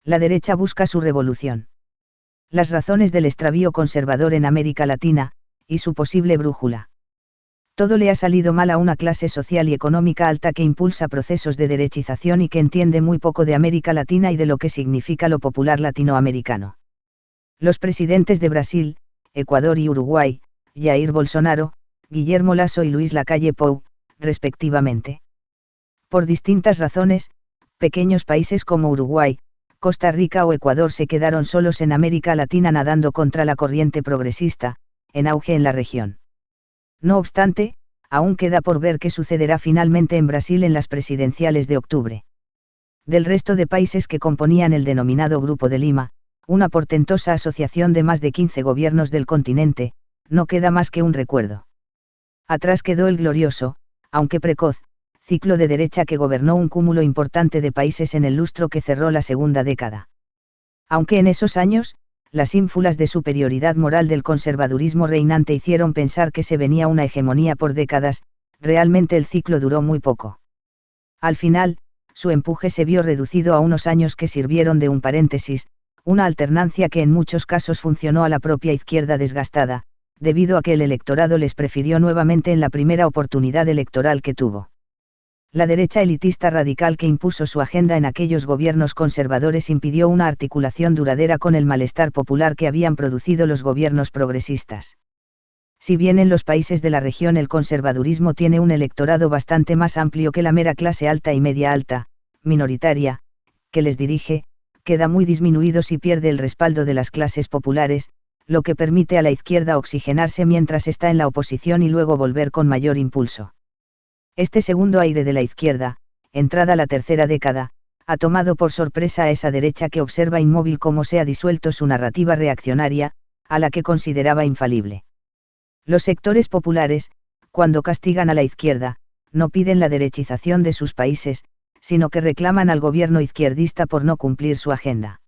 La derecha busca su revolución. Las razones del extravío conservador en América Latina, y su posible brújula. Todo le ha salido mal a una clase social y económica alta que impulsa procesos de derechización y que entiende muy poco de América Latina y de lo que significa lo popular latinoamericano. Los presidentes de Brasil, Ecuador y Uruguay, Jair Bolsonaro, Guillermo Lasso y Luis Lacalle Pou, respectivamente. Por distintas razones, pequeños países como Uruguay, Costa Rica o Ecuador se quedaron solos en América Latina nadando contra la corriente progresista, en auge en la región. No obstante, aún queda por ver qué sucederá finalmente en Brasil en las presidenciales de octubre. Del resto de países que componían el denominado Grupo de Lima, una portentosa asociación de más de 15 gobiernos del continente, no queda más que un recuerdo. Atrás quedó el glorioso, aunque precoz, ciclo de derecha que gobernó un cúmulo importante de países en el lustro que cerró la segunda década. Aunque en esos años, las ínfulas de superioridad moral del conservadurismo reinante hicieron pensar que se venía una hegemonía por décadas, realmente el ciclo duró muy poco. Al final, su empuje se vio reducido a unos años que sirvieron de un paréntesis, una alternancia que en muchos casos funcionó a la propia izquierda desgastada, debido a que el electorado les prefirió nuevamente en la primera oportunidad electoral que tuvo. La derecha elitista radical que impuso su agenda en aquellos gobiernos conservadores impidió una articulación duradera con el malestar popular que habían producido los gobiernos progresistas. Si bien en los países de la región el conservadurismo tiene un electorado bastante más amplio que la mera clase alta y media alta, minoritaria, que les dirige, queda muy disminuido si pierde el respaldo de las clases populares, lo que permite a la izquierda oxigenarse mientras está en la oposición y luego volver con mayor impulso. Este segundo aire de la izquierda, entrada la tercera década, ha tomado por sorpresa a esa derecha que observa inmóvil cómo se ha disuelto su narrativa reaccionaria, a la que consideraba infalible. Los sectores populares, cuando castigan a la izquierda, no piden la derechización de sus países, sino que reclaman al gobierno izquierdista por no cumplir su agenda.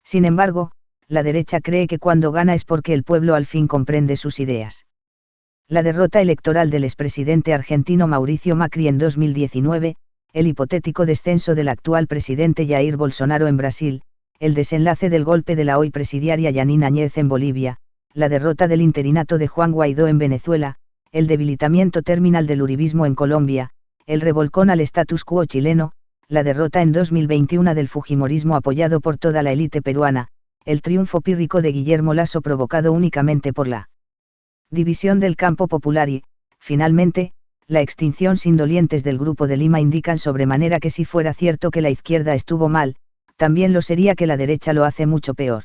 Sin embargo, la derecha cree que cuando gana es porque el pueblo al fin comprende sus ideas. La derrota electoral del expresidente argentino Mauricio Macri en 2019, el hipotético descenso del actual presidente Jair Bolsonaro en Brasil, el desenlace del golpe de la hoy presidiaria Yanine Áñez en Bolivia, la derrota del interinato de Juan Guaidó en Venezuela, el debilitamiento terminal del uribismo en Colombia, el revolcón al status quo chileno, la derrota en 2021 del fujimorismo apoyado por toda la élite peruana, el triunfo pírrico de Guillermo Lasso provocado únicamente por la división del campo popular y, finalmente, la extinción sin dolientes del Grupo de Lima indican sobremanera que si fuera cierto que la izquierda estuvo mal, también lo sería que la derecha lo hace mucho peor.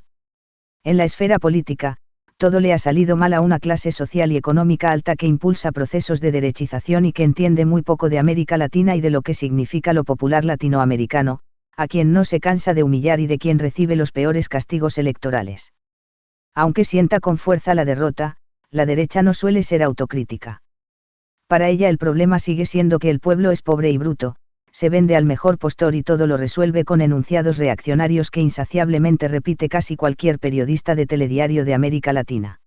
En la esfera política, todo le ha salido mal a una clase social y económica alta que impulsa procesos de derechización y que entiende muy poco de América Latina y de lo que significa lo popular latinoamericano, a quien no se cansa de humillar y de quien recibe los peores castigos electorales. Aunque sienta con fuerza la derrota, la derecha no suele ser autocrítica. Para ella el problema sigue siendo que el pueblo es pobre y bruto, se vende al mejor postor y todo lo resuelve con enunciados reaccionarios que insaciablemente repite casi cualquier periodista de telediario de América Latina.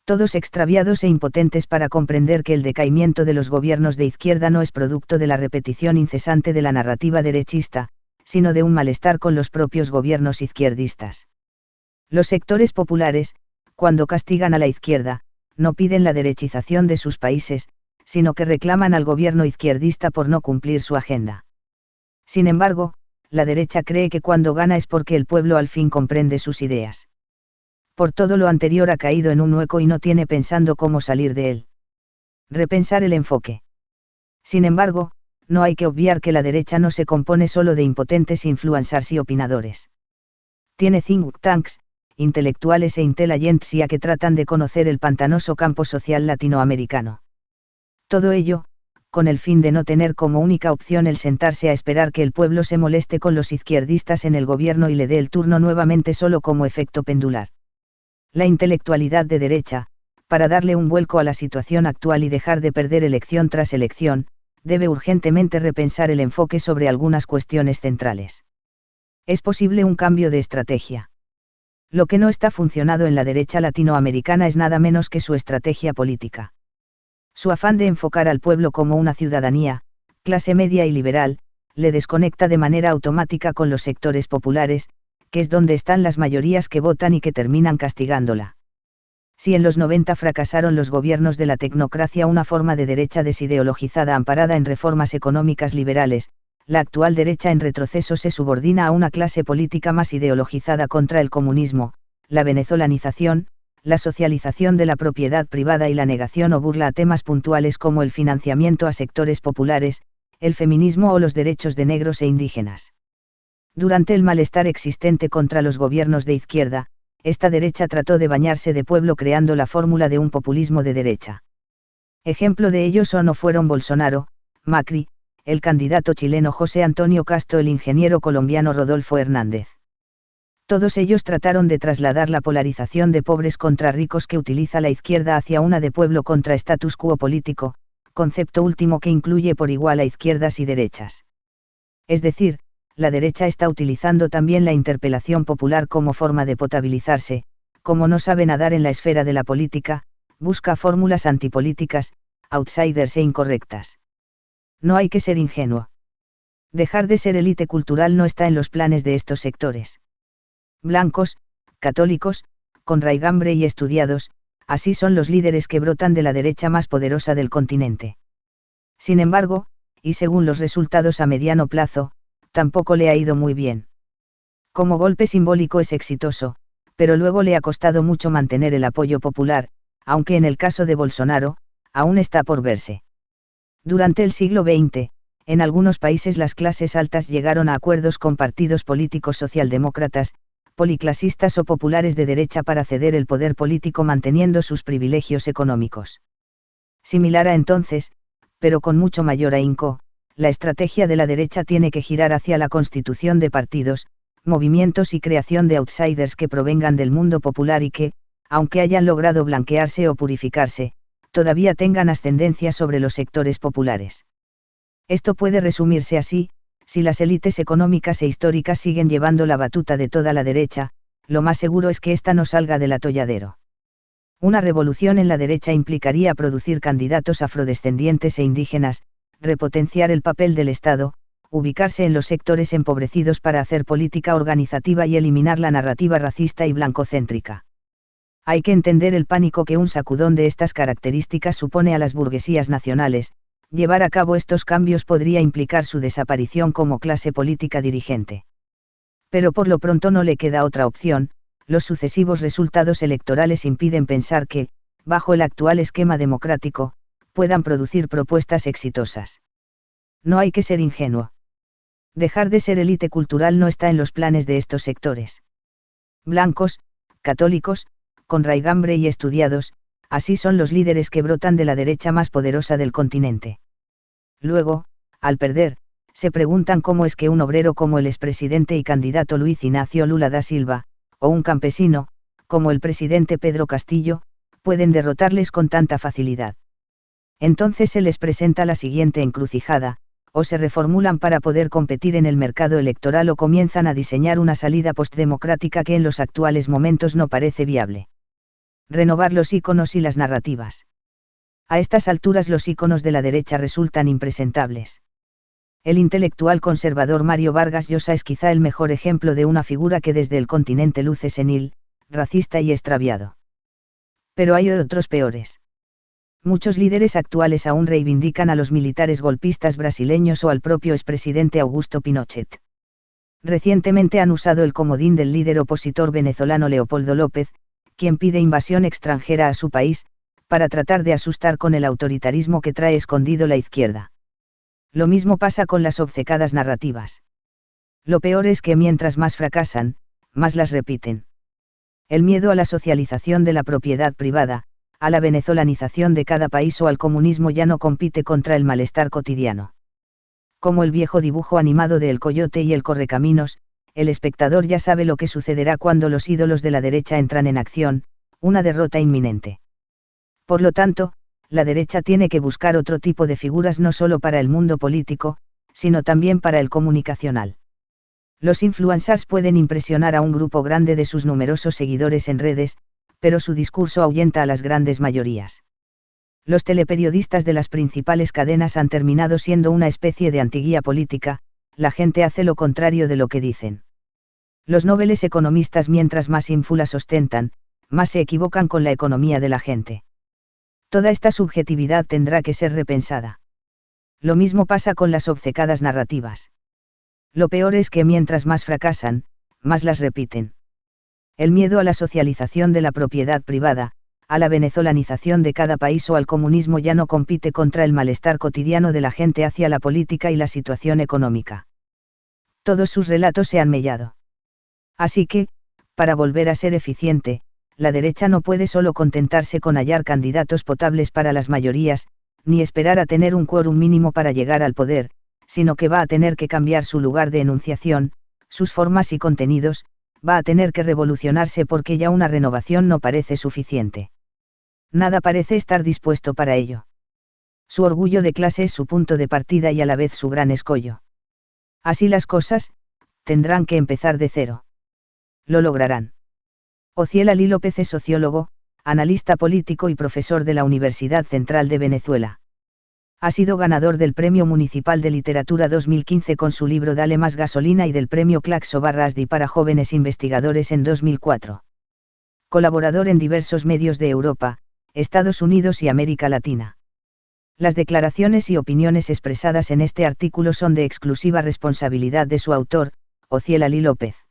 Todos extraviados e impotentes para comprender que el decaimiento de los gobiernos de izquierda no es producto de la repetición incesante de la narrativa derechista, sino de un malestar con los propios gobiernos izquierdistas. Los sectores populares, cuando castigan a la izquierda, no piden la derechización de sus países, sino que reclaman al gobierno izquierdista por no cumplir su agenda. Sin embargo, la derecha cree que cuando gana es porque el pueblo al fin comprende sus ideas. Por todo lo anterior ha caído en un hueco y no tiene pensando cómo salir de él. Repensar el enfoque. Sin embargo, no hay que obviar que la derecha no se compone solo de impotentes influencers y opinadores. Tiene think tanks, intelectuales e intelligentsia que tratan de conocer el pantanoso campo social latinoamericano. Todo ello, con el fin de no tener como única opción el sentarse a esperar que el pueblo se moleste con los izquierdistas en el gobierno y le dé el turno nuevamente solo como efecto pendular. La intelectualidad de derecha, para darle un vuelco a la situación actual y dejar de perder elección tras elección, debe urgentemente repensar el enfoque sobre algunas cuestiones centrales. Es posible un cambio de estrategia. Lo que no está funcionando en la derecha latinoamericana es nada menos que su estrategia política. Su afán de enfocar al pueblo como una ciudadanía, clase media y liberal, le desconecta de manera automática con los sectores populares, que es donde están las mayorías que votan y que terminan castigándola. Si en los 90 fracasaron los gobiernos de la tecnocracia, una forma de derecha desideologizada amparada en reformas económicas liberales, la actual derecha en retroceso se subordina a una clase política más ideologizada contra el comunismo, la venezolanización, la socialización de la propiedad privada y la negación o burla a temas puntuales como el financiamiento a sectores populares, el feminismo o los derechos de negros e indígenas. Durante el malestar existente contra los gobiernos de izquierda, esta derecha trató de bañarse de pueblo creando la fórmula de un populismo de derecha. Ejemplo de ello son o fueron Bolsonaro, Macri, el candidato chileno José Antonio Castro, el ingeniero colombiano Rodolfo Hernández. Todos ellos trataron de trasladar la polarización de pobres contra ricos que utiliza la izquierda hacia una de pueblo contra status quo político, concepto último que incluye por igual a izquierdas y derechas. Es decir, la derecha está utilizando también la interpelación popular como forma de potabilizarse, como no sabe nadar en la esfera de la política, busca fórmulas antipolíticas, outsiders e incorrectas. No hay que ser ingenuo. Dejar de ser élite cultural no está en los planes de estos sectores. Blancos, católicos, con raigambre y estudiados, así son los líderes que brotan de la derecha más poderosa del continente. Sin embargo, y según los resultados a mediano plazo, tampoco le ha ido muy bien. Como golpe simbólico es exitoso, pero luego le ha costado mucho mantener el apoyo popular, aunque en el caso de Bolsonaro, aún está por verse. Durante el siglo XX, en algunos países las clases altas llegaron a acuerdos con partidos políticos socialdemócratas, policlasistas o populares de derecha para ceder el poder político manteniendo sus privilegios económicos. Similar a entonces, pero con mucho mayor ahínco, la estrategia de la derecha tiene que girar hacia la constitución de partidos, movimientos y creación de outsiders que provengan del mundo popular y que, aunque hayan logrado blanquearse o purificarse, todavía tengan ascendencia sobre los sectores populares. Esto puede resumirse así: si las élites económicas e históricas siguen llevando la batuta de toda la derecha, lo más seguro es que ésta no salga del atolladero. Una revolución en la derecha implicaría producir candidatos afrodescendientes e indígenas, repotenciar el papel del Estado, ubicarse en los sectores empobrecidos para hacer política organizativa y eliminar la narrativa racista y blancocéntrica. Hay que entender el pánico que un sacudón de estas características supone a las burguesías nacionales. Llevar a cabo estos cambios podría implicar su desaparición como clase política dirigente. Pero por lo pronto no le queda otra opción, los sucesivos resultados electorales impiden pensar que, bajo el actual esquema democrático, puedan producir propuestas exitosas. No hay que ser ingenuo. Dejar de ser élite cultural no está en los planes de estos sectores. Blancos, católicos, con raigambre y estudiados, así son los líderes que brotan de la derecha más poderosa del continente. Luego, al perder, se preguntan cómo es que un obrero como el expresidente y candidato Luiz Inácio Lula da Silva, o un campesino, como el presidente Pedro Castillo, pueden derrotarles con tanta facilidad. Entonces se les presenta la siguiente encrucijada: o se reformulan para poder competir en el mercado electoral o comienzan a diseñar una salida postdemocrática que en los actuales momentos no parece viable. Renovar los íconos y las narrativas. A estas alturas los íconos de la derecha resultan impresentables. El intelectual conservador Mario Vargas Llosa es quizá el mejor ejemplo de una figura que desde el continente luce senil, racista y extraviado. Pero hay otros peores. Muchos líderes actuales aún reivindican a los militares golpistas brasileños o al propio expresidente Augusto Pinochet. Recientemente han usado el comodín del líder opositor venezolano Leopoldo López, quien pide invasión extranjera a su país, para tratar de asustar con el autoritarismo que trae escondido la izquierda. Lo mismo pasa con las obcecadas narrativas. Lo peor es que mientras más fracasan, más las repiten. El miedo a la socialización de la propiedad privada, a la venezolanización de cada país o al comunismo ya no compite contra el malestar cotidiano. Como el viejo dibujo animado de El Coyote y el Correcaminos, el espectador ya sabe lo que sucederá cuando los ídolos de la derecha entran en acción, una derrota inminente. Por lo tanto, la derecha tiene que buscar otro tipo de figuras no solo para el mundo político, sino también para el comunicacional. Los influencers pueden impresionar a un grupo grande de sus numerosos seguidores en redes, pero su discurso ahuyenta a las grandes mayorías. Los teleperiodistas de las principales cadenas han terminado siendo una especie de antiguía política, la gente hace lo contrario de lo que dicen. Los nobles economistas, mientras más ínfulas ostentan, más se equivocan con la economía de la gente. Toda esta subjetividad tendrá que ser repensada. Lo mismo pasa con las obcecadas narrativas. Lo peor es que mientras más fracasan, más las repiten. El miedo a la socialización de la propiedad privada, a la venezolanización de cada país o al comunismo ya no compite contra el malestar cotidiano de la gente hacia la política y la situación económica. Todos sus relatos se han mellado. Así que, para volver a ser eficiente, la derecha no puede solo contentarse con hallar candidatos potables para las mayorías, ni esperar a tener un quórum mínimo para llegar al poder, sino que va a tener que cambiar su lugar de enunciación, sus formas y contenidos, va a tener que revolucionarse porque ya una renovación no parece suficiente. Nada parece estar dispuesto para ello. Su orgullo de clase es su punto de partida y a la vez su gran escollo. Así las cosas, tendrán que empezar de cero. Lo lograrán. Ociel Ali López es sociólogo, analista político y profesor de la Universidad Central de Venezuela. Ha sido ganador del Premio Municipal de Literatura 2015 con su libro Dale más gasolina y del Premio Claxo-Barrasdi para jóvenes investigadores en 2004. Colaborador en diversos medios de Europa, Estados Unidos y América Latina. Las declaraciones y opiniones expresadas en este artículo son de exclusiva responsabilidad de su autor, Ociel Ali López.